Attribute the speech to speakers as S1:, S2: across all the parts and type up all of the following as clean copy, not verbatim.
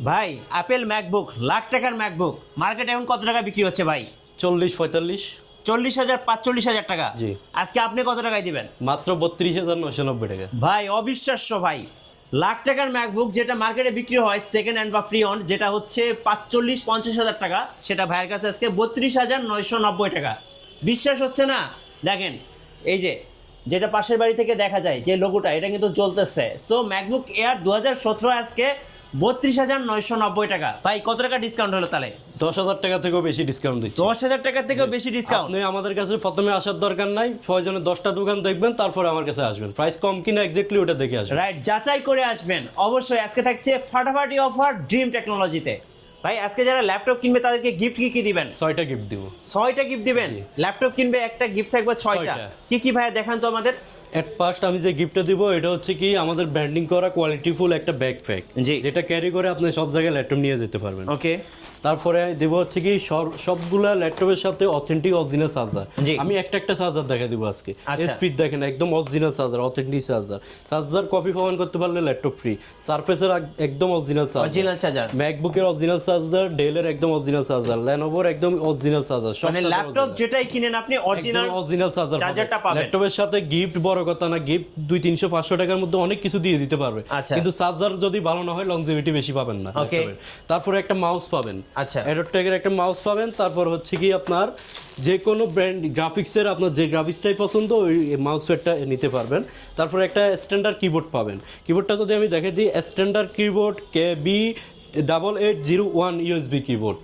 S1: ভাই Apple MacBook lakh টাকার MacBook মার্কেটে এখন কত টাকা বিক্রি হচ্ছে ভাই?
S2: 40-45।
S1: 40,000 45,000 টাকা।
S2: জি।
S1: আজকে আপনি কত টাকায় দিবেন?
S2: মাত্র 32,990 টাকা।
S1: ভাই অবিশ্বাস্য ভাই, লাখ টাকার ম্যাকবুক যেটা মার্কেটে বিক্রি হয় সেকেন্ড হ্যান্ড বা ফ্রি অন, যেটা হচ্ছে 45-50,000 টাকা, সেটা ভাইয়ের কাছে আজকে 32,990 টাকা। বিশ্বাস হচ্ছে না? দেখেন এই যে যেটা পাশের বাড়ি থেকে দেখা যায় যে লোগোটা, এটা কিন্তু জ্বলতেছে। সো ম্যাকবুক এয়ার 2017 আজকে 32,990 টাকা। ভাই কত টাকা ডিসকাউন্ট হলো তাহলে?
S2: 10,000 টাকা থেকেও বেশি ডিসকাউন্ট দিচ্ছি।
S1: 10,000 টাকার থেকেও বেশি ডিসকাউন্ট।
S2: আপনি আমাদের কাছে প্রথমে আসার দরকার নাই, প্রয়োজনে 10টা দোকান দেখবেন, তারপরে আমার কাছে আসবেন। প্রাইস কম কিনা এক্স্যাক্টলি ওটা দেখে আসবেন।
S1: রাইট, যাচাই করে আসবেন অবশ্যই। আজকে থাকছে ফাটাফাটি অফার ড্রিম টেকনোলজিতে। ভাই আজকে যারা ল্যাপটপ কিনবে তাদেরকে গিফট কি কি দিবেন?
S2: 6টা গিফট দিব।
S1: 6টা গিফট দিবেন? ল্যাপটপ কিনবে একটা গিফট থাকবে 6টা।
S2: 6টা।
S1: কি কি ভাই দেখান তো আমাদের।
S2: এট ফার্স্ট আমি যে গিফটটা দিব এটা হচ্ছে কি আমাদের ব্র্যান্ডিং করা কোয়ালিটিফুল একটা ব্যাকপ্যাক,
S1: জি।
S2: যেটা ক্যারি করে আপনি সব জায়গায় ল্যাপটপ নিয়ে যেতে পারবেন।
S1: ওকে।
S2: তারপরে দেব হচ্ছে কি সবগুলা ল্যাপটপের সাথে অথেন্টিক অরিজিনাল চার্জার।
S1: জি।
S2: আমি একটা চার্জার দেখা দিব আজকে।
S1: আচ্ছা।
S2: স্পিড দেখেন একদম original charger, authentic charger. Charger copy প্রমাণ করতে পারলে ল্যাপটপ ফ্রি। সারফেসের একদম অরিজিনাল চার্জার।
S1: Original charger.
S2: ম্যাকবুকের অরিজিনাল চার্জার, ডেলের একদম অরিজিনাল চার্জার, লেনোভোর একদম অরিজিনাল চার্জার।
S1: মানে ল্যাপটপ যেটাই কিনেন আপনি অরিজিনাল
S2: চার্জারটা
S1: পাবেন।
S2: ল্যাপটপের সাথে গিফট বড় কথা না, গিফট 200-300-500 টাকার মধ্যে অনেক কিছু দিয়ে দিতে পারবে।
S1: আচ্ছা।
S2: কিন্তু চার্জার যদি ভালো না হয় লংজিভিটি বেশি পাবেন না।
S1: ওকে।
S2: তারপরে একটা মাউস পাবেন।
S1: আচ্ছা।
S2: এডোটেকের একটা মাউস পাবেন। তারপর হচ্ছে কি আপনার যে কোনো ব্র্যান্ড গ্রাফিক্সের আপনার যে গ্রাফিক্সটাই পছন্দ ওই মাউস প্যাডটা নিতে পারবেন। তারপর একটা স্ট্যান্ডার্ড কিবোর্ড পাবেন। কিবোর্ডটা যদি আমি দেখে দিই, standard keyboard KB8801 USB keyboard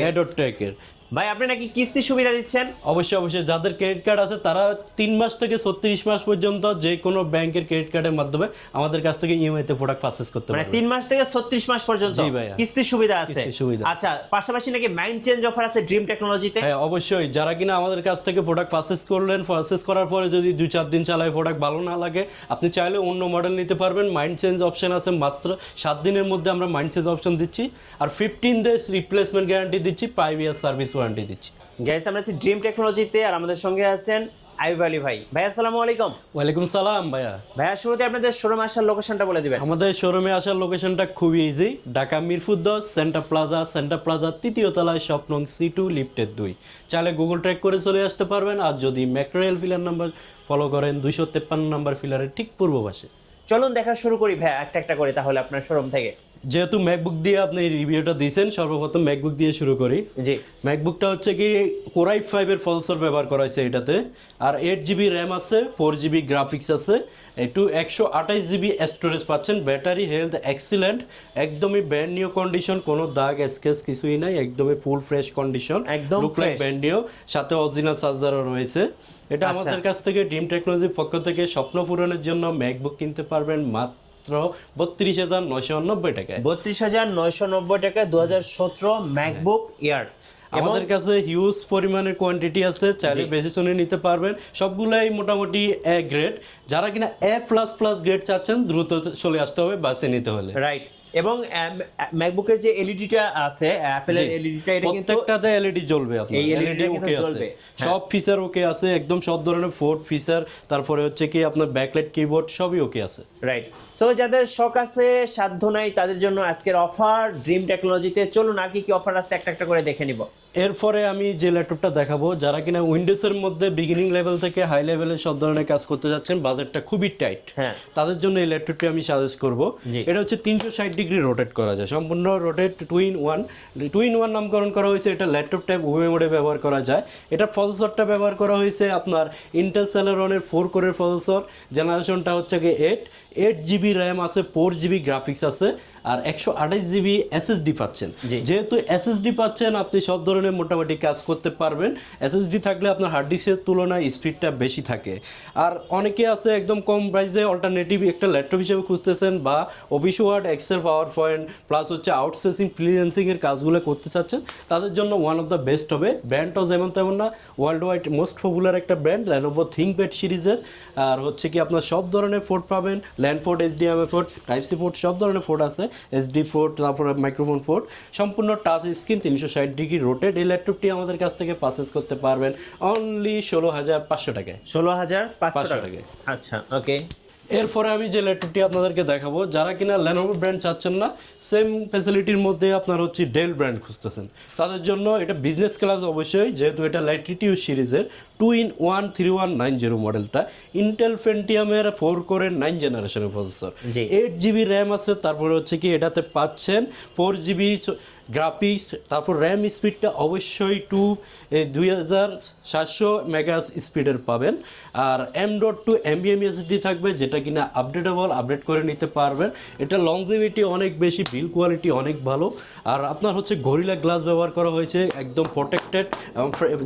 S2: এডোটেকের।
S1: ভাই আপনি নাকি কিস্তি সুবিধা দিচ্ছেন?
S2: অবশ্যই যাদের ক্রেডিট কার্ড আছে তারা 3 মাস থেকে 36 মাস পর্যন্ত যে কোনো ব্যাংকের ক্রেডিট কার্ডের মাধ্যমে আমাদের কাছ থেকে ইএমআই তে প্রোডাক্ট পারচেজ করতে
S1: মানে
S2: পারবে।
S1: 3 মাস থেকে 36 মাস পর্যন্ত
S2: জি ভাইয়া।
S1: কিস্তি সুবিধা আছে।
S2: কিস্তি সুবিধা।
S1: আচ্ছা, পাশাপাশি নাকি মাইন্ড চেঞ্জ অফার আছে ড্রিম টেকনোলজিতে?
S2: হ্যাঁ অবশ্যই, যারা কিনা আমাদের কাছ থেকে প্রোডাক্ট পারচেজ করলেন, পারচেজ করার পরে যদি 2-4 দিন চালায় প্রোডাক্ট ভালো না লাগে, আপনি চাইলে অন্য মডেল নিতে পারবেন। মাইন্ড চেঞ্জ অপশন আছে, মাত্র 7 দিনের মধ্যে আমরা মাইন্ড চেঞ্জ অপশন দিচ্ছি। আর 15 ডেজ রিপ্লেসমেন্ট গ্যারান্টি দিচ্ছি, 5 ইয়ার সার্ভিস ওয়ারেন্টি দিচ্ছি।
S1: গাইস আমরা আছি ড্রিম টেকনোলজিতে আর আমাদের সঙ্গে আছেন আইয়ুব আলী ভাই। ভাই আসসালামু আলাইকুম।
S2: ওয়ালাইকুম সালাম ভাইয়া।
S1: ভাইয়া শুরুতে আপনাদের শোরুমে আসার লোকেশনটা বলে দিবেন।
S2: আমাদের শোরুমে আসার লোকেশনটা খুবই easy, Dhaka Mirpur 10 centre plaza 3য় তলায়, শপ নং C2 লিফটের 2। চাইলে গুগল ট্র্যাক করে চলে আসতে পারবেন। আর যদি metro rail pillar number follow করেন 253 নাম্বার ফিলারের ঠিক পূর্ব পাশে।
S1: চলুন দেখা শুরু করি ভাই একটা একটা করে তাহলে আপনার শোরুম থেকে।
S2: যেহেতু ম্যাকবুক দিয়ে আপনি রিভিউটা দিয়েছেন, সর্বপ্রথম ম্যাকবুক দিয়ে শুরু করি।
S1: জি।
S2: ম্যাকবুকটা হচ্ছে কি Core i5 এর প্রসেসর ব্যবহার করা হয়েছে এটাতে। আর 8GB র্যাম আছে, 4GB গ্রাফিক্স আছে, একটু 128GB স্টোরেজ পাচ্ছেন। ব্যাটারি হেলথ এক্সিলেন্ট, একদমই ব্র্যান্ড নিউ কন্ডিশন, কোনো দাগ স্কেচ কিছুই নাই, একদমই ফুল ফ্রেশ কন্ডিশন,
S1: একদম
S2: লুক লাইক ব্র্যান্ড নিউ। সাথে অরিজিনাল চার্জারও রয়েছে। এটা আমাদের কাছ থেকে ড্রিম টেকনোলজির পক্ষ থেকে স্বপ্ন পূরণের জন্য ম্যাকবুক কিনতে পারবেন মাত্র 32,990 টাকায়।
S1: 32,990 টাকায় 2017 ম্যাকবুক এয়ার।
S2: আমাদের কাছে হিউজ পরিমাণের কোয়ান্টিটি আছে, চাইলে বেশি শুনে নিতে পারবেন। সবগুলাই মোটামুটি A গ্রেড। যারা কিনা A++ গ্রেড চাচ্ছেন দ্রুত চলে আসতে হবে বাসে নিতে হলে।
S1: রাইট। এবং ম্যাকবুকের যে এলইডিটা আছে, অ্যাপেলের এলইডিটা, এটা কিন্তু
S2: প্রত্যেকটাতে এলইডি জ্বলবে। আপনার
S1: এই LED
S2: এলইডি
S1: কিন্তু
S2: ওকে
S1: জ্বলবে।
S2: আছে, সব ফিচার ওকে আছে, একদম সব ধরনের ফোর্ড ফিচার। তারপরে হচ্ছে কি আপনার ব্যাকলাইট কিবোর্ড সবই ওকে আছে।
S1: রাইট। সো যাদের শখ আছে সাধ্য নাই তাদের জন্য আজকের অফার ড্রিম টেকনোলজিতে। চলুন আর কি কি অফার আছে একটা একটা করে দেখে নিব।
S2: এরপরে আমি যে ল্যাপটপটা দেখাবো, যারা কিনা উইন্ডোজের মধ্যে বিগিনিং লেভেল থেকে হাই লেভেলের সব ধরনের কাজ করতে যাচ্ছেন, বাজেটটা খুবই টাইট,
S1: হ্যাঁ,
S2: তাদের জন্য এই ল্যাপটপটি আমি সাজেস্ট করব।
S1: জি।
S2: এটা হচ্ছে 360 ডিগ্রি রোটেট করা যায়, সম্পূর্ণ রোটেট টু ইন ওয়ান নামকরণ করা হয়েছে। এটা ল্যাপটপ টাইপ উভয় মোডে ব্যবহার করা যায়। এটা প্রসেসরটা ব্যবহার করা হয়েছে আপনার ইন্টেল সেলেরনের 4 কোরের প্রসেসর। জেনারেশনটা হচ্ছে কি 8GB র্যাম আছে, 4GB গ্রাফিক্স আছে, আর 128GB SSD পাচ্ছেন। যেহেতু SSD পাচ্ছেন, আপনি সব ধরনের মোটামুটি কাজ করতে পারবেন। SSD থাকলে আপনার হার্ড ডিস্কের তুলনায় স্পিডটা বেশি থাকে। আর অনেকে আছে একদম কম প্রাইসে অল্টারনেটিভ একটা ল্যাপটপ হিসেবে খুঁজতেছেন, বা Office Word, Excel, PowerPoint plus হচ্ছে আউটসোর্সিং ফ্রিল্যান্সিং এর কাজগুলো করতে চাচ্ছেন, তাদের জন্য ওয়ান অফ দ্য বেস্ট হবে। ব্র্যান্ডটাও যেমন তেমন না, ওয়ার্ল্ড ওয়াইড মোস্ট পপুলার একটা ব্র্যান্ড Lenovo ThinkPad সিরিজের। আর হচ্ছে কি আপনার সব ধরনের পোর্ট পাবেন, LAN port, HDMI port, type C port, সব ধরনের পোর্ট আছে, SD পোর্ট, তারপরে মাইক্রোফোন পোর্ট, সম্পূর্ণ টাচ স্ক্রিন, 360 ডিগ্রি রোটেট। এই ল্যাপটপটি আমাদের কাছ থেকে পারচেজ করতে পারবেন অনলি 16,500 টাকায়।
S1: 16,500 টাকা।
S2: টাকায়।
S1: আচ্ছা, ওকে।
S2: এরপরে আমি যে ল্যাপটপটি আপনাদেরকে দেখাবো, যারা কিনা Lenovo ব্র্যান্ড চাচ্ছেন না, সেম ফ্যাসিলিটির মধ্যে আপনার হচ্ছে ডেল ব্র্যান্ড খুঁজতেছেন, তাদের জন্য এটা বিজনেস ক্লাস অবশ্যই, যেহেতু এটা ল্যাটিটিউড সিরিজের 2-in-1 3190 মডেলটা, ইন্টেল পেন্টিয়ামের 4 কোরের 9 জেনারেশনের প্রসেসর,
S1: জি।
S2: 8 GB র্যাম আছে, তারপরে হচ্ছে কি এটাতে পাচ্ছেন 4 GB গ্রাফিক্স, তারপর র্যাম স্পিডটা অবশ্যই 2700 মেগাস স্পিডের পাবেন, আর M.2 NVMe SSD থাকবে, যেটা কিনা আপডেট করে নিতে পারবেন। এটা লংজিভিটি অনেক বেশি, বিল কোয়ালিটি অনেক ভালো, আর আপনার হচ্ছে গরিলা গ্লাস ব্যবহার করা হয়েছে, একদম প্রোটেক্টেড।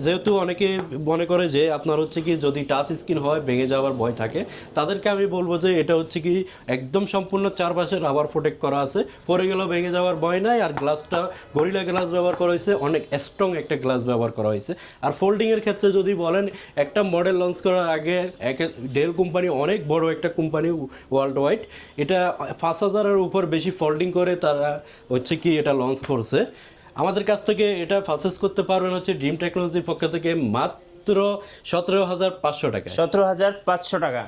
S2: যেহেতু অনেকে মনে করে যে আপনার হচ্ছে কি যদি টাচ স্ক্রিন হয় ভেঙে যাওয়ার ভয় থাকে, তাদেরকে আমি বলবো যে এটা হচ্ছে কি একদম সম্পূর্ণ চারপাশে রাবার প্রোটেক্ট করা আছে, পরে গেলেও ভেঙে যাওয়ার ভয় নাই। আর গ্লাসটা গরিলা গ্লাস ব্যবহার করা হয়েছে, অনেক স্ট্রং একটা গ্লাস ব্যবহার করা হয়েছে। আর ফোল্ডিংয়ের ক্ষেত্রে যদি বলেন, একটা মডেল লঞ্চ করার আগে ডেল কোম্পানি অনেক বড় একটা কোম্পানি ওয়ার্ল্ড ওয়াইড, এটা 5000-এর উপর বেশি ফোল্ডিং করে তারা হচ্ছে কি এটা লঞ্চ করছে। আমাদের কাছ থেকে এটা পারচেজ করতে পারবেন হচ্ছে ড্রিম টেকনোলজির পক্ষ থেকে মাত্র 17,500 টাকা।
S1: 17,500 টাকা।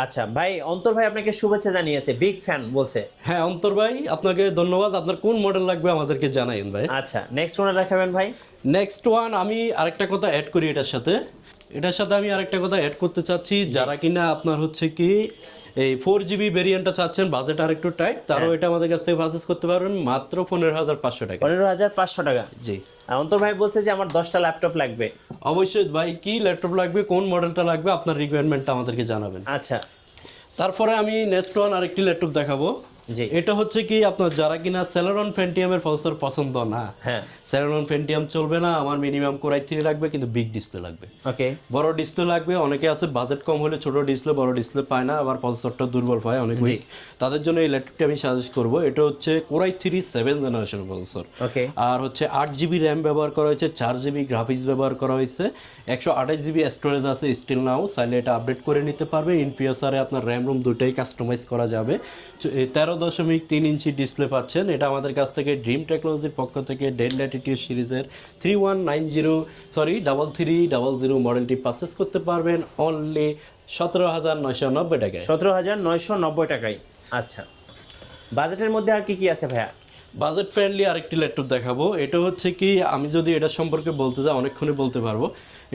S1: আচ্ছা ভাই, অন্তর ভাই আপনাকে শুভেচ্ছা জানিয়েছে, বিগ ফ্যান বলছে।
S2: হ্যাঁ অন্তর ভাই, আপনাকে ধন্যবাদ। আপনার কোন মডেল লাগবে আমাদেরকে জানাইন ভাই।
S1: আচ্ছা, নেক্সট ওয়ান দেখাবেন ভাই।
S2: নেক্সট ওয়ান আমি আরেকটা কথা অ্যাড করি এটার সাথে আমি আরেকটা কথা অ্যাড করতে চাচ্ছি, যারা কিনা আপনার হচ্ছে কি এই 4 GB ভেরিয়েন্টটা চাচ্ছেন, বাজেট আর একটু টাইট, তারও এটা আমাদের কাছ থেকে পারচেজ করতে পারবেন মাত্র 15,500 টাকা।
S1: 15,500 টাকা।
S2: জি।
S1: আর অন্তর ভাই বলছে যে আমার 10টা ল্যাপটপ লাগবে।
S2: অবশ্যই ভাই, কি ল্যাপটপ লাগবে, কোন মডেলটা লাগবে, আপনার রিকোয়ারমেন্টটা আমাদেরকে জানাবেন।
S1: আচ্ছা।
S2: তারপরে আমি নেক্সট ওয়ান আরেকটি ল্যাপটপ দেখাবো।
S1: জি।
S2: এটা হচ্ছে কি আপনার যারা কিনা Celeron Pentium-এর প্রসেসর পছন্দ না,
S1: হ্যাঁ,
S2: Celeron Pentium চলবে না, আমার মিনিমাম Core i3 লাগবে, কিন্তু বিগ ডিসপ্লে লাগবে,
S1: ওকে,
S2: বড় ডিসপ্লে লাগবে। অনেকে আছে বাজেট কম হলে ছোট ডিসপ্লে, বড় ডিসপ্লে পায় না, আবার প্রসেসরটা দুর্বল পায়, অনেক উইক, তাদের জন্য এই ল্যাপটপটি আমি সাজেস্ট করব। এটা হচ্ছে Core i3 7th generation processor,
S1: okay.
S2: আর হচ্ছে 8 GB র্যাম ব্যবহার করা হয়েছে, 4 GB গ্রাফিক্স ব্যবহার করা হয়েছে, 128 GB স্টোরেজ আছে স্টিল নাও, চাইলে এটা আপডেট করে নিতে পারবে। ইনপিএসআরে আপনার র্যাম রুম দুটোই কাস্টমাইজ করা যাবে। 13.3 ইঞ্চি ডিসপ্লে পাচ্ছেন। এটা আমাদের কাছ থেকে ড্রিম টেকনোলজির পক্ষ থেকে ডেল ল্যাটিটিউড সিরিজের 3300 মডেলটি পারচেজ করতে পারবেন অনলি 17,990 টাকায়।
S1: 17,990 টাকায়। আচ্ছা, বাজেটের মধ্যে আর কি কি আছে ভাইয়া?
S2: বাজেট ফ্রেন্ডলি আরেকটি ল্যাপটপ দেখাবো। এটা হচ্ছে কি, আমি যদি এটা সম্পর্কে বলতে যাই অনেকক্ষণই বলতে পারবো।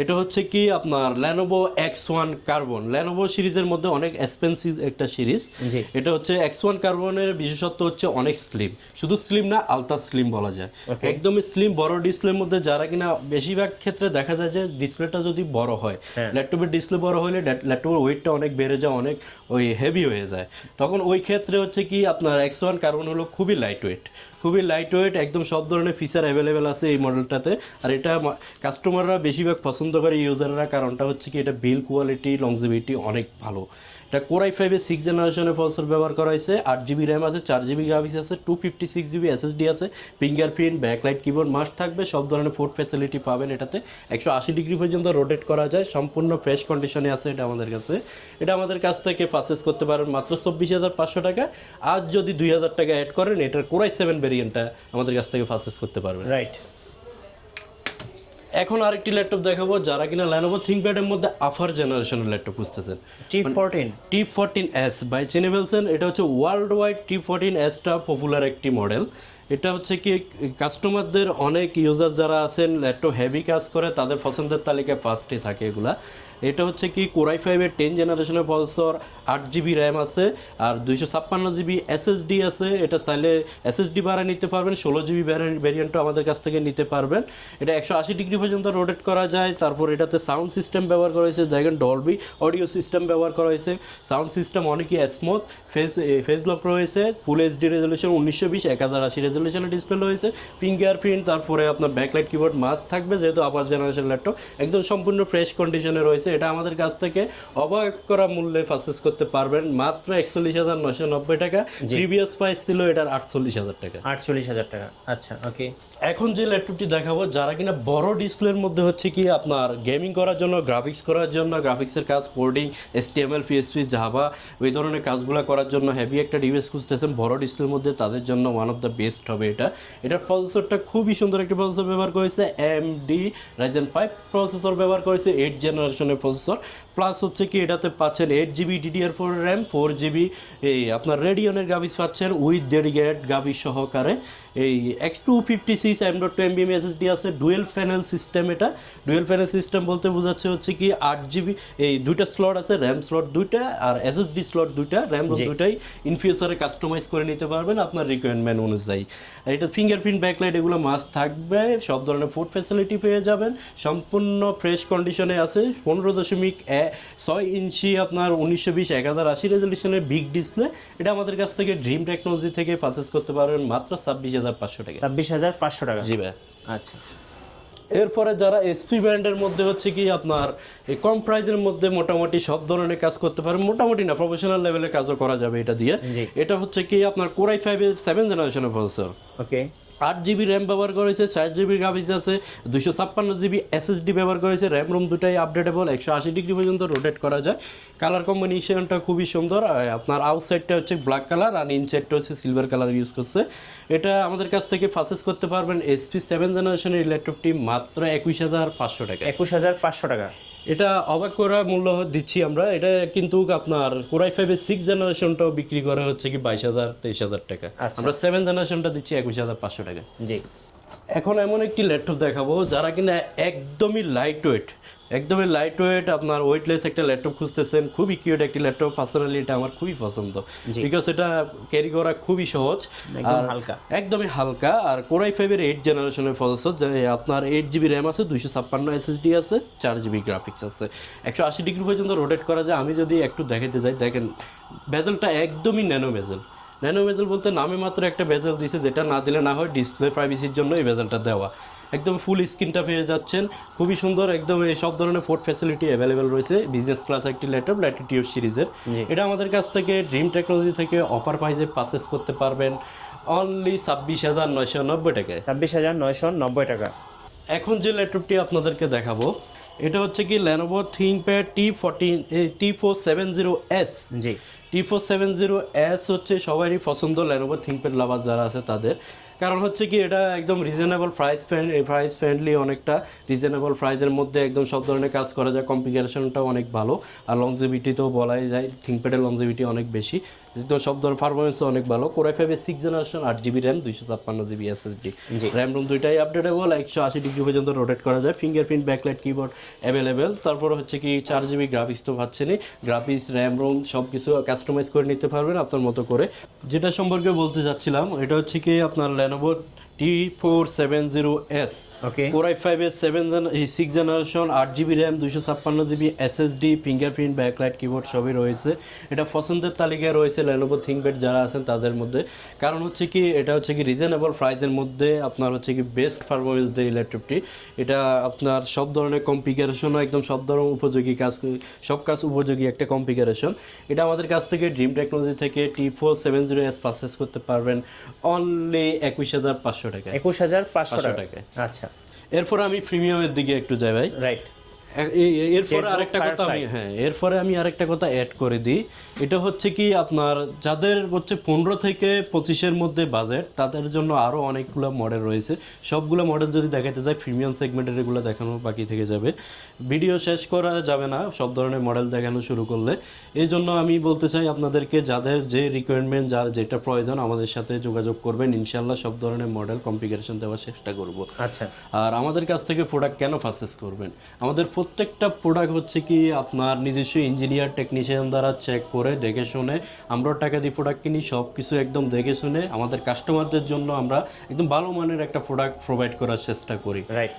S2: এটা হচ্ছে কি আপনার Lenovo X1 Carbon, Lenovo সিরিজের মধ্যে অনেক এক্সপেন্সিভ একটা সিরিজ।
S1: জি।
S2: এটা হচ্ছে X1 কার্বনের বিশেষত্ব হচ্ছে অনেক স্লিম, শুধু স্লিম না আলট্রা স্লিম বলা যায়, একদমই স্লিম, বড় ডিসপ্লের মধ্যে। যারা কিনা বেশিরভাগ ক্ষেত্রে দেখা যায় যে ডিসপ্লেটা যদি বড় হয়, ল্যাপটপের ডিসপ্লে বড় হলে ল্যাপটপের ওয়েটটা অনেক বেড়ে যায়, অনেক ওই হেভি হয়ে যায়, তখন ওই ক্ষেত্রে হচ্ছে কি আপনার X1 কার্বন হলো খুবই লাইট ওয়েট, একদম সব ধরনের ফিচার অ্যাভেলেবেল আছে এই মডেলটাতে। আর এটা কাস্টমাররা বেশিরভাগ পছন্দ করে, ইউজাররা, কারণটা হচ্ছে কি এটা বিল কোয়ালিটি, লংজিভিটি অনেক ভালো। এটা Core i5-এর 6th জেনারেশনের প্রসেসর ব্যবহার করা হয়েছে, 8 GB র্যাম আছে, 4 GB গ্রাফিক্স আছে, 256 GB SSD আছে, ফিঙ্গারপ্রিন্ট, ব্যাকলাইট, কিবোর্ড মাস্ট থাকবে, সব ধরনের ফুড ফ্যাসিলিটি পাবেন এটাতে। 180 ডিগ্রি পর্যন্ত রোটেট করা যায়, সম্পূর্ণ ফ্রেশ কন্ডিশনে আছে এটা আমাদের কাছে। এটা আমাদের কাছ থেকে পারচেজ করতে পারেন মাত্র 24,500 টাকা। আর যদি 2,000 টাকা অ্যাড করেন, এটার Core i7 ভেরিয়েন্টটা আমাদের কাছ থেকে পারচেজ করতে পারবেন।
S1: রাইট।
S2: এখন আরেকটি ল্যাপটপ দেখাবো, যারা কিনা Lenovo ThinkPad-এর মধ্যে আফার জেনারেশনের ল্যাপটপ খুঁজতেছেন। T14S বাই চিনে ফেলছেন। এটা হচ্ছে ওয়ার্ল্ড ওয়াইড T14Sটা পপুলার একটি মডেল। এটা হচ্ছে কি কাস্টমারদের অনেক ইউজার যারা আছেন ল্যাপটপ হেভি কাজ করে, তাদের পছন্দের তালিকায় ফার্স্টে থাকে এগুলা। এটা হচ্ছে কি Core i5-এর 10th জেনারেশনের প্রসেসর, 8 GB র্যাম আছে, আর 256 GB SSD আছে। এটা চাইলে SSD বাড়া নিতে পারবেন, 16 GB ভ্যারিয়েন্টও আমাদের কাছ থেকে নিতে পারবেন। এটা 180 ডিগ্রি পর্যন্ত রোটেট করা যায়। তারপর এটাতে সাউন্ড সিস্টেম ব্যবহার করা হয়েছে, দেখেন ডলবি অডিও সিস্টেম ব্যবহার করা হয়েছে। সাউন্ড সিস্টেম অনেকই স্মুথ, ফেস লক রয়েছে, ফুল HD রেজলিউশন 1920 1080 রেজলিউশনের ডিসপ্লে রয়েছে, ফিঙ্গারপ্রিন্ট, তারপরে আপনার ব্যাকলাইট, কিবোর্ড মাস্ট থাকবে, যেহেতু আপার জেনারেশন ল্যাপটপ একদম সম্পূর্ণ ফ্রেশ কন্ডিশনে রয়েছে। এটা আমাদের কাছ থেকে অবাক করা মূল্যে পারচেজ করতে পারবেন মাত্র 41,990 টাকা। প্রিভিয়াস প্রাইস ছিল এটার 48,000 টাকা।
S1: 48,000 টাকা। আচ্ছা, ওকে।
S2: এখন যে ল্যাপটপটি দেখাবো, যারা কিনা বড় ডিসপ্লের মধ্যে হচ্ছে কি আপনার গেমিং করার জন্য, গ্রাফিক্স করার জন্য, গ্রাফিক্সের কাজ, কোডিং, HTML, PHP, জাভা, ওই ধরনের কাজগুলো করার জন্য হেভি একটা ডিভাইস খুঁজতেছেন বড় ডিসপ্লের মধ্যে, তাদের জন্য ওয়ান অফ দ্য বেস্ট হবে এটার প্রসেসরটা খুবই সুন্দর একটা প্রসেসর ব্যবহার করেছে, AMD Ryzen 5 প্রসেসর ব্যবহার করেছে, 8 জেনারেশনের প্রসেসর, প্লাস হচ্ছে কি এটাতে পাচ্ছেন 8GB DDR4 র্যাম, 4GB এই আপনার রেডিয়নের গ্রাফিক্স পাচ্ছেন উইথ ডেডিকেটেড গ্রাফিক্স সহকারে। এই X256 M.2 NVMe SSD আছে, ডুয়েল প্যানেল সিস্টেম। এটা ডুয়েল প্যানেল সিস্টেম বলতে বোঝাচ্ছে হচ্ছে কি 8GB এই দুইটা স্লট আছে, র্যাম স্লট দুইটা আর SSD স্লট দুইটা, র্যাম দুইটাই ইন ফিউচারে কাস্টমাইজ করে নিতে পারবেন আপনার রিকোয়ারমেন্ট অনুযায়ী। আর এটা ফিঙ্গারপ্রিন্ট ব্যাকলাইট এগুলো মাস্ট থাকবে, সব ধরনের ফুড ফ্যাসিলিটি পেয়ে যাবেন, সম্পূর্ণ ফ্রেশ কন্ডিশনে আছে, 15.6 ইঞ্চি আপনার 1920 1080 রেজলিউশনের বিগ ডিসপ্লে। এটা আমাদের কাছ থেকে ড্রিম টেকনোলজি থেকে পারচেজ করতে পারবেন মাত্র 26,500 টাকা।
S1: 26,500 টাকা।
S2: জি ভাই।
S1: আচ্ছা,
S2: এরপরে যারা এসপি ব্র্যান্ডের মধ্যে হচ্ছে কি আপনার এই কম প্রাইসের মধ্যে মোটামুটি সব ধরনের কাজ করতে পারেন, মোটামুটি না প্রফেশনাল লেভেলের কাজও করা যাবে এটা দিয়ে। এটা হচ্ছে কি আপনার Core i5 এর 7 জেনারেশনের প্রসেসর,
S1: ওকে,
S2: 8GB র্যাম ব্যবহার করেছে, 4GB গ্রাফিক্স আছে, 256GB SSD ব্যবহার করেছে, র্যাম রোম দুটাই আপডেটেবল, 180 ডিগ্রি পর্যন্ত রোটেট করা যায়। কালার কম্বিনেশনটা খুবই সুন্দর, আপনার আউটসাইডটা হচ্ছে ব্ল্যাক কালার আর ইনসাইডটা হচ্ছে সিলভার কালার ইউজ করছে। এটা আমাদের কাছ থেকে পারচেজ করতে পারবেন এসপি 7 জেনারেশনের ল্যাপটপটি মাত্র 21,500 টাকা।
S1: 21,500 টাকা।
S2: এটা অবাক করা মূল্য দিচ্ছি আমরা। এটা কিন্তু আপনার Core i5 এর 6 জেনারেশনটাও বিক্রি করা হচ্ছে কি 22,000 23,000 টাকা। আমরা 7 জেনারেশনটা দিচ্ছি 21,500 টাকা।
S1: জি,
S2: এখন এমন একটি ল্যাপটপ দেখাবো যারা কিনা একদমই লাইট ওয়েট আপনার ওয়েটলেস একটা ল্যাপটপ খুঁজতেছেন, খুবই কিউট একটি ল্যাপটপ। পার্সোনালি এটা আমার খুবই পছন্দ, বিকজ এটা ক্যারি করা খুবই সহজ, একদমই হালকা। আর Core i5 এর 8 জেনারেশনের প্রসেসর, যে আপনার 8GB র্যাম আছে, 256 SSD আছে, 4GB গ্রাফিক্স আছে, 180 ডিগ্রি পর্যন্ত রোটেট করা যায়। আমি যদি একটু দেখাতে যাই, দেখেন বেজেলটা একদমই ন্যানো বেজেল বলতে নামে মাত্র একটা বেজেল দিছে, যেটা না দিলে না হয়, ডিসপ্লে প্রাইভেসির জন্য এই বেজেলটা দেওয়া। একদম ফুল স্ক্রিনটা পেয়ে যাচ্ছেন, খুবই সুন্দর, একদম এই সব ধরনের পোর্ট ফ্যাসিলিটি অ্যাভেলেবেল রয়েছে। বিজনেস ক্লাস একটি ল্যাপটপ, ল্যাটিটিউড সিরিজের। এটা আমাদের কাছ থেকে ড্রিম টেকনোলজি থেকে অফার প্রাইসে পারচেজ করতে পারবেন অনলি 26,990 টাকায়।
S1: 26,990 টাকা।
S2: এখন যে ল্যাপটপটি আপনাদেরকে দেখাবো এটা হচ্ছে কি Lenovo ThinkPad T470S।
S1: জি,
S2: T470S হচ্ছে সবারই পছন্দ, Lenovo ThinkPad লাভার যারা আছে তাদের। কারণ হচ্ছে কি এটা একদম রিজনেবল প্রাইস ফ্রেন্ডলি, অনেকটা রিজনেবল প্রাইসের মধ্যে একদম সব ধরনের কাজ করা যায়, কনফিগারেশনটাও অনেক ভালো, আর লংজিভিটি তো বলাই যায়, থিঙ্কপ্যাডের লংজিভিটি অনেক বেশি, একদম সব ধরনের পারফরমেন্সও অনেক ভালো। Core i5 এর 6 generation, 8GB RAM, 256GB SSD, RAM ROM দুইটাই আপডেটেবল, 180 ডিগ্রি পর্যন্ত রোটেট করা যায়, ফিঙ্গারপ্রিন্ট ব্যাকলাইট কিবোর্ড অ্যাভেলেবেল। তারপর হচ্ছে কি 4GB গ্রাফিক্স তো পাচ্ছেনই, গ্রাফিক্স র্যাম রোম সব কিছু কাস্টমাইজ করে নিতে পারবেন আপনার মতো করে। যেটা সম্পর্কে বলতে চাচ্ছিলাম এটা হচ্ছে কি আপনার Lenovo T470S,
S1: ওকে,
S2: Core i5 এর 6 generation, 8GB RAM, 256GB SSD, fingerprint backlight keyboard সবই রয়েছে। এটা পছন্দের তালিকায় রয়েছে Lenovo ThinkPad যারা আছেন তাদের মধ্যে। কারণ হচ্ছে কি এটা হচ্ছে কি রিজনেবল প্রাইসের মধ্যে আপনার হচ্ছে কি বেস্ট পারফরমেন্স দেয় ল্যাপটপটি। এটা আপনার সব ধরনের কনফিগারেশনও একদম সব ধরনের উপযোগী সব কাজ উপযোগী একটা কনফিগারেশন। এটা আমাদের কাছ থেকে ড্রিম টেকনোলজি থেকে T470S পারচেজ করতে পারবেন অনলি 21,500 টাকা।
S1: 21,500 টাকা। আচ্ছা,
S2: এরপর আমি প্রিমিয়ামের দিকে একটু যাই ভাই।
S1: রাইট।
S2: এরপরে আমি আরেকটা কথা অ্যাড করে দিই। এটা হচ্ছে কি আপনার যাদের হচ্ছে 15 থেকে 25-এর মধ্যে বাজেট, তাদের জন্য আরও অনেকগুলো মডেল রয়েছে। সবগুলো মডেল যদি দেখাতে যায় প্রিমিয়াম সেগমেন্টের এগুলো দেখানো বাকি থেকে যাবে, ভিডিও শেষ করা যাবে না সব ধরনের মডেল দেখানো শুরু করলে। এই জন্য আমি বলতে চাই আপনাদেরকে, যাদের যে রিকোয়ারমেন্ট, যার যেটা প্রয়োজন আমাদের সাথে যোগাযোগ করবেন, ইনশাল্লাহ সব ধরনের মডেল কনফিগারেশন দেওয়ার চেষ্টা করব।
S1: আচ্ছা,
S2: আর আমাদের কাছ থেকে প্রোডাক্ট কেন পারচেজ করবেন, আমাদের প্রত্যেকটা প্রোডাক্ট হচ্ছে কি আপনার নিজস্ব ইঞ্জিনিয়ার টেকনিশিয়ান দ্বারা চেক করে দেখে শুনে, আমরা টাকা দিয়ে প্রোডাক্ট কিনি, সব কিছু একদম দেখে শুনে আমাদের কাস্টমারদের জন্য আমরা একদম ভালো মানের একটা প্রোডাক্ট প্রোভাইড করার চেষ্টা করি।
S1: রাইট।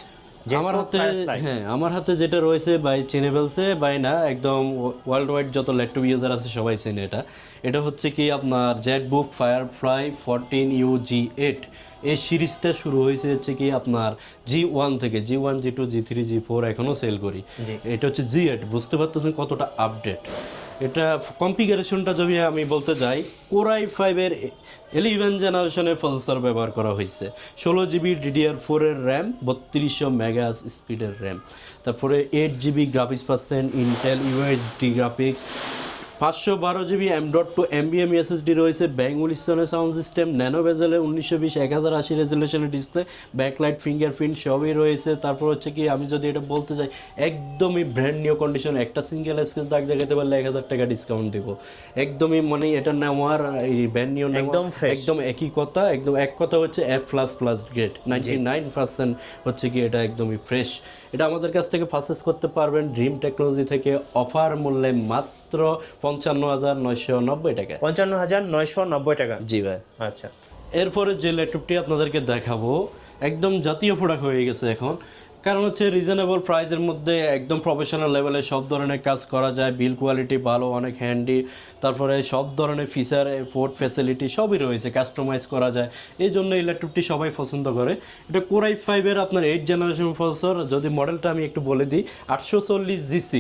S2: আমার হাতে যেটা রয়েছে বাই চিনে ফেলছে, বাই না একদম ওয়ার্ল্ড ওয়াইড যত ল্যাপটপ ইউজার আছে সবাই চেনে এটা হচ্ছে কি আপনার জেটবুক ফায়ারফ্লাই 14U G8। এই সিরিজটা শুরু হয়েছে হচ্ছে কি আপনার G1 থেকে, G1 G2 G3 G4 এখনও সেল করি। এটা হচ্ছে G8, বুঝতে পারতেছেন কতটা আপডেট। এটা কনফিগারেশনটা যদি আমি বলতে যাই, Core i5 এর 11 জেনারেশনের প্রসেসর ব্যবহার করা হয়েছে, 16GB DDR4 এর র্যাম, 3200 মেগা স্পিডের র্যাম, তারপরে 8GB গ্রাফিক্স পাচ্ছেন, Intel UHD graphics, 512 GB M.2 NVMe SSD রয়েছে, ব্যাং উলিসনের সাউন্ড সিস্টেম, ন্যানো বেজেলের 1920x1080 রেজুলেশনের ডিসপ্লে, ব্যাকলাইট, ফিঙ্গারপ্রিন্ট সবই রয়েছে। তারপর হচ্ছে কি আমি যদি এটা বলতে চাই একদমই ব্র্যান্ড নিউ কন্ডিশন, একটা সিঙ্গেল স্ক্র্যাচ দাগ দেখাতে পারলে 1000 টাকা ডিসকাউন্ট দিব। একদমই মানে এটা নেওয়ার এই ব্র্যান্ড নিউ
S1: একদম fresh।
S2: একদম একই কথা, একদম এক কথা হচ্ছে F++ গ্রেড 99% হচ্ছে কি এটা একদমই ফ্রেশ। এটা আমাদের কাছ থেকে পারচেজ করতে পারবেন ড্রিম টেকনোলজি থেকে অফার মূল্যে মাত্র 55,990 টাকা।
S1: 55,990 টাকা।
S2: জি ভাই।
S1: আচ্ছা,
S2: এরপরে যে ল্যাপটপটি আপনাদেরকে দেখাবো একদম জাতীয় প্রোডাক্ট হয়ে গেছে এখন, কারণ হচ্ছে রিজনেবল প্রাইসের মধ্যে একদম প্রফেশনাল লেভেলে সব ধরনের কাজ করা যায়, বিল কোয়ালিটি ভালো, অনেক হ্যান্ডি, তারপরে সব ধরনের ফিচার, পোর্ট ফ্যাসিলিটি সবই রয়েছে, কাস্টমাইজ করা যায়, এই জন্য এই ল্যাপটপটি সবাই পছন্দ করে। এটা Core i5-এর আপনার 8th জেনারেশন প্রসেসর, যদি মডেলটা আমি একটু বলে দিই 840G6,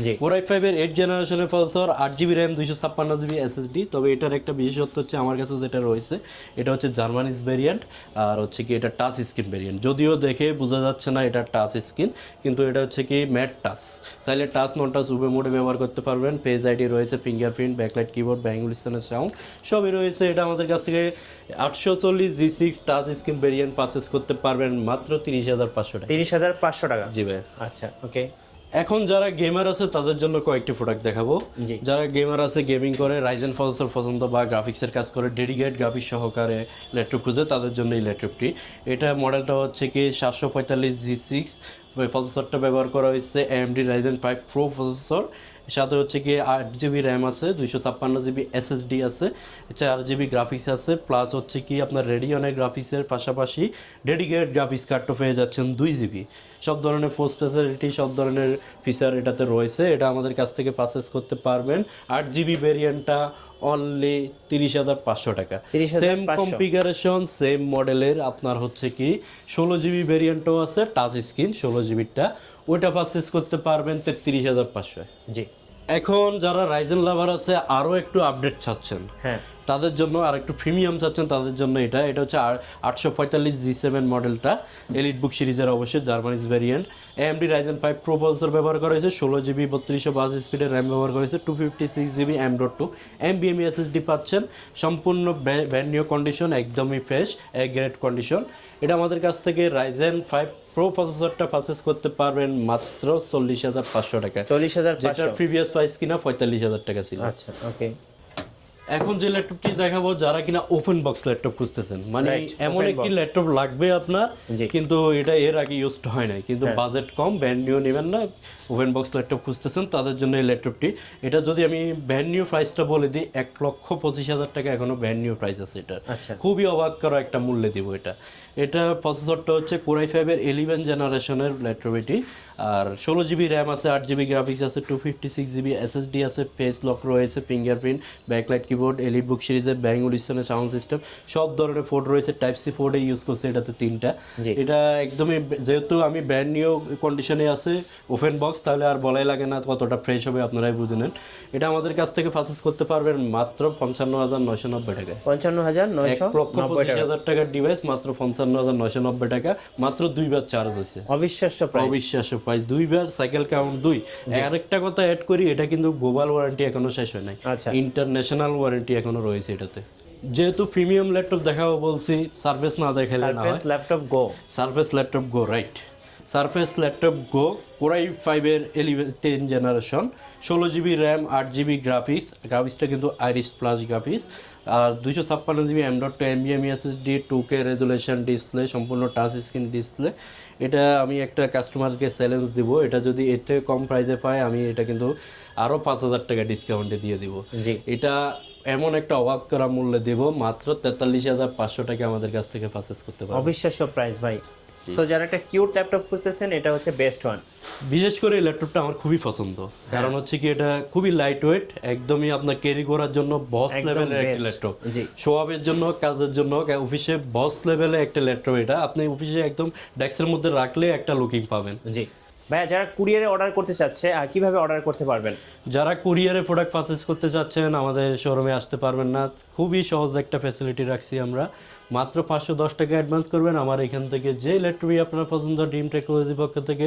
S1: জি।
S2: Core i5-এর 8th জেনারেশনের processor, 8GB RAM, 256GB SSD। তবে এটার একটা বিশেষত্ব হচ্ছে আমার কাছে যেটা রয়েছে এটা হচ্ছে জার্মানিজ ভেরিয়েন্ট, আর হচ্ছে কি এটা টাচ স্ক্রিন ভেরিয়েন্ট, যদিও দেখে বোঝা যাচ্ছে না এটা টাচ স্ক্রিন, কিন্তু এটা হচ্ছে কি ম্যাট টাচ, চাইলে টাচ নন টাচ উভয় মোডে ব্যবহার করতে পারবেন। পেজ আইডি রয়েছে, ফিঙ্গারপ্রিন্ট, ব্যাকলাইট, কিবোর্ড, ব্যাং উলিসনের সাউন্ড সবই রয়েছে। এটা আমাদের কাছ থেকে 840G6 touch screen variant purchase করতে পারবেন মাত্র 30,500 টাকা।
S1: 30,500 টাকা।
S2: জি ভাই।
S1: আচ্ছা, ওকে।
S2: এখন যারা গেমার আছে তাদের জন্য কয়েকটি প্রোডাক্ট দেখাবো।
S1: জি।
S2: যারা গেমার আছে, গেমিং করে, রাইজেন প্রসেসর পছন্দ বা গ্রাফিক্সের কাজ করে, ডেডিকেট গ্রাফিক্স সহকারে ল্যাপটপ খুঁজে তাদের জন্য এই ল্যাপটপটি। এটা মডেলটা হচ্ছে কি 745G6 প্রসেসরটা ব্যবহার করা হয়েছে AMD Ryzen 5 Pro প্রসেসর, সাথে হচ্ছে কি 8GB র্যাম আছে, 256GB SSD আছে, 4GB গ্রাফিক্স আছে, প্লাস হচ্ছে কি আপনার রেডিয়নের গ্রাফিক্সের পাশাপাশি ডেডিকেটেড গ্রাফিক্স কার্ডও পেয়ে যাচ্ছেন 2GB। সব ধরনের ফোর্স ফ্যাসিলিটি, সব ধরনের ফিচার এটাতে রয়েছে। এটা আমাদের কাছ থেকে পারচেজ করতে পারবেন 8GB ভেরিয়েন্টটা অনলি 30,500 টাকা।
S1: 30,500
S2: সেম কনফিগারেশন, সেম মডেলের আপনার হচ্ছে কি 16GB ভেরিয়েন্টও আছে, টাচ স্ক্রিন 16GBটা, ওইটা পারচেজ করতে পারবেন 33,500।
S1: জি।
S2: এখন যারা রাইজেন লাভার আছে আরও একটু আপডেট চাচ্ছেন,
S1: হ্যাঁ,
S2: তাদের জন্য আর একটু প্রিমিয়াম চাচ্ছেন তাদের জন্য এটা হচ্ছে 845G7 মডেলটা, এলিট বুক সিরিজের অবশ্যই Germany's variant. AMD Ryzen 5 Pro processor ব্যবহার করা হয়েছে, 16GB 3252 স্পিডের র্যাম ব্যবহার করা হয়েছে, 256GB M.2 NVMe SSD পাচ্ছেন। সম্পূর্ণ ব্র্যান্ড নিউ কন্ডিশন, একদমই ফ্রেশ, গ্রেট কন্ডিশন। এটা আমাদের কাছ থেকে Ryzen 5 Pro প্রসেসরটা পারচেজ করতে পারবেন মাত্র 40,500 টাকা।
S1: 40,500।
S2: যেটা প্রিভিয়াস প্রাইস কিনা 45,000 টাকা ছিল।
S1: আচ্ছা, ওকে।
S2: এখন যে ল্যাপটপটি দেখাবো যারা কিনা ওপেন বক্স ল্যাপটপ খুঁজতেছেন, মানে
S1: Right,
S2: এমন
S1: open
S2: একটি
S1: box।
S2: ল্যাপটপ লাগবে আপনার,
S1: জি।
S2: কিন্তু এটা এর আগে ইউজড হয় নাই, কিন্তু বাজেট কম, ব্র্যান্ড নিউ নেবেন না, ওপেন বক্স ল্যাপটপ খুঁজতেছেন তাদের জন্য এই ল্যাপটপটি। এটা যদি আমি ব্র্যান্ড নিউ প্রাইসটা বলে দিই 1,25,000 টাকা এখনো ব্র্যান্ড নিউ প্রাইস আছে এটা।
S1: আচ্ছা।
S2: খুবই অবাক করা একটা মূল্যে দিব এটা। এটা প্রসেসরটা হচ্ছে Core i5-এর 11th জেনারেশনের ল্যাপটপ এটি, আর 16GB র্যাম আছে, 8GB গ্রাফিক্স আছে, 256GB SSD আছে, ফেস লক রয়েছে, fingerprint, backlight, keyboard, elite book সিরিজের ব্যাং উলিসনের সাউন্ড সিস্টেম, সব ধরনের পোর্ট রয়েছে, টাইপ সি পোর্টে ইউজ করছে এটাতে 3টা।
S1: জি।
S2: এটা একদমই, যেহেতু আমি ব্র্যান্ড নিউ কন্ডিশনে আছে ওপেন বক্স, তাহলে আর বলাই লাগে না কতটা ফ্রেশ হবে, আপনারাই বুঝে নেন। এটা আমাদের কাছ থেকে পারচেজ করতে পারবেন মাত্র 55,990 টাকা।
S1: 55,990 টাকা।
S2: 1,25,000 টাকার ডিভাইস মাত্র 55,990 টাকা, মাত্র 2বার চার্জ হয়েছে।
S1: অবিশ্বাস্য প্রাইস।
S2: অবিশ্বাস্য প্রাইস, 2বার সাইকেল কাউন্ট 2। আরেকটা কথা অ্যাড করি, এটা কিন্তু গ্লোবাল ওয়ারেন্টি এখনো শেষ হয় নাই,
S1: আচ্ছা।
S2: ইন্টারন্যাশনাল ওয়ারেন্টি এখনো রয়েছে এটাতে। যেহেতু প্রিমিয়াম ল্যাপটপ দেখাবো বলছি, সারফেস না দেখালে না হয়।
S1: সারফেস ল্যাপটপ গো।
S2: সারফেস ল্যাপটপ গো, রাইট, সারফেস ল্যাপটপ গো, Core i5-এর 10th generation, 16GB RAM, 8GB গ্রাফিক্সটা কিন্তু আইরিস প্লাস গ্রাফিক্স, আর 256GB M.2 NVMe SSD, 2K resolution display, সম্পূর্ণ টাচ স্ক্রিন ডিসপ্লে। এটা আমি একটা কাস্টমারকে চ্যালেঞ্জ দিব, এটা যদি এর থেকে কম প্রাইসে পায় আমি এটা কিন্তু আরও 5,000 টাকা ডিসকাউন্টে দিয়ে দিব।
S1: জি।
S2: এটা এমন একটা অবাক করা মূল্যে দেব, মাত্র 43,500 টাকা আমাদের কাছ থেকে পারচেজ করতে পারবেন।
S1: অবিশ্বাস্য প্রাইস ভাই। সো যারা একটা কিউট ল্যাপটপ খুঁজতেছেন এটা হচ্ছে বেস্ট ওয়ান।
S2: বিশেষ করে এই ল্যাপটপটা আমার খুবই পছন্দ, কারণ হচ্ছে কি এটা খুবই লাইট ওয়েট, একদমই আপনার ক্যারি করার জন্য বস
S1: একদম
S2: লেভেলের একটা
S1: best।
S2: ল্যাপটপ।
S1: জি।
S2: শোয়াবের জন্য, কাজের জন্য, অফিসে বস লেভেলে একটা ল্যাপটপ। এটা আপনি অফিসে একদম ডেস্কের মধ্যে রাখলে একটা লুকিং পাবেন।
S1: জি ভাইয়া, যারা কুরিয়ারে অর্ডার করতে চাচ্ছে আর কিভাবে অর্ডার করতে পারবেন?
S2: যারা কুরিয়ারে প্রোডাক্ট পারচেজ করতে চাচ্ছেন আমাদের শোরুমে আসতে পারবেন না, খুবই সহজ একটা ফ্যাসিলিটি রাখছি আমরা। মাত্র 510 টাকা অ্যাডভান্স করবেন। আমার এখান থেকে যে ল্যাপটপই আপনার পছন্দ ড্রিম টেকনোলজি পক্ষ থেকে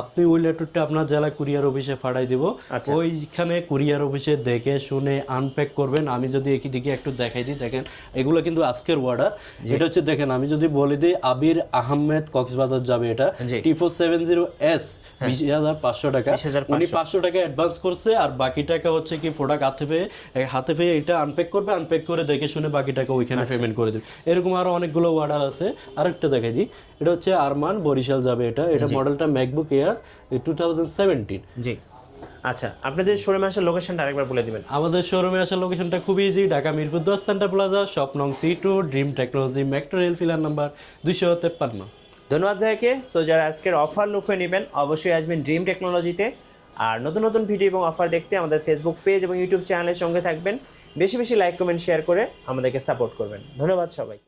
S2: আপনি ওই ল্যাপটপটা আপনার জেলা কুরিয়ার অফিসে পাঠাই দেবো।
S1: আচ্ছা।
S2: ওইখানে কুরিয়ার অফিসে দেখে শুনে আনপ্যাক করবেন। আমি যদি দিকে একটু দেখাই দিই, দেখেন এগুলো কিন্তু আজকের অর্ডার। এটা হচ্ছে দেখেন, আমি যদি বলে দিই আবির আহমেদ কক্সবাজার যাবে, এটা
S1: জি।
S2: T470S 20,500 টাকা।
S1: 20,500
S2: উনি 500 টাকা অ্যাডভান্স করছে, আর বাকি টাকা হচ্ছে কি প্রোডাক্ট হাতে পেয়ে এটা আনপ্যাক করবে, আনপ্যাক করে দেখে শুনে বাকি টাকা ওইখানে পেমেন্ট করে দেবে। এরকম আরো অনেকগুলো অর্ডার আছে। আরেকটা দেখাই দিই, এটা হচ্ছে আরমান বরিশাল যাবে, এটা মডেলটা ম্যাকবুক এয়ার 2017।
S1: জি। আচ্ছা, আপনাদের শোরুমে আসার লোকেশনটা আরেকবার বলে দিবেন।
S2: আমাদের শোরুমে আসার লোকেশনটা খুব easy, Dhaka Mirpur 10 centre plaza, shop নং C2, dream technology, metro rail, pillar number 253।
S1: ধন্যবাদ ভাইয়াকে। সো যারা আজকের অফার লুফে নেবেন অবশ্যই আসবেন ড্রিম টেকনোলজিতে। আর নতুন নতুন ভিডিও এবং অফার দেখতে আমাদের ফেসবুক পেজ এবং ইউটিউব চ্যানেলের সঙ্গে থাকবেন। বেশি বেশি লাইক কমেন্ট শেয়ার করে আমাদেরকে সাপোর্ট করবেন। ধন্যবাদ সবাই।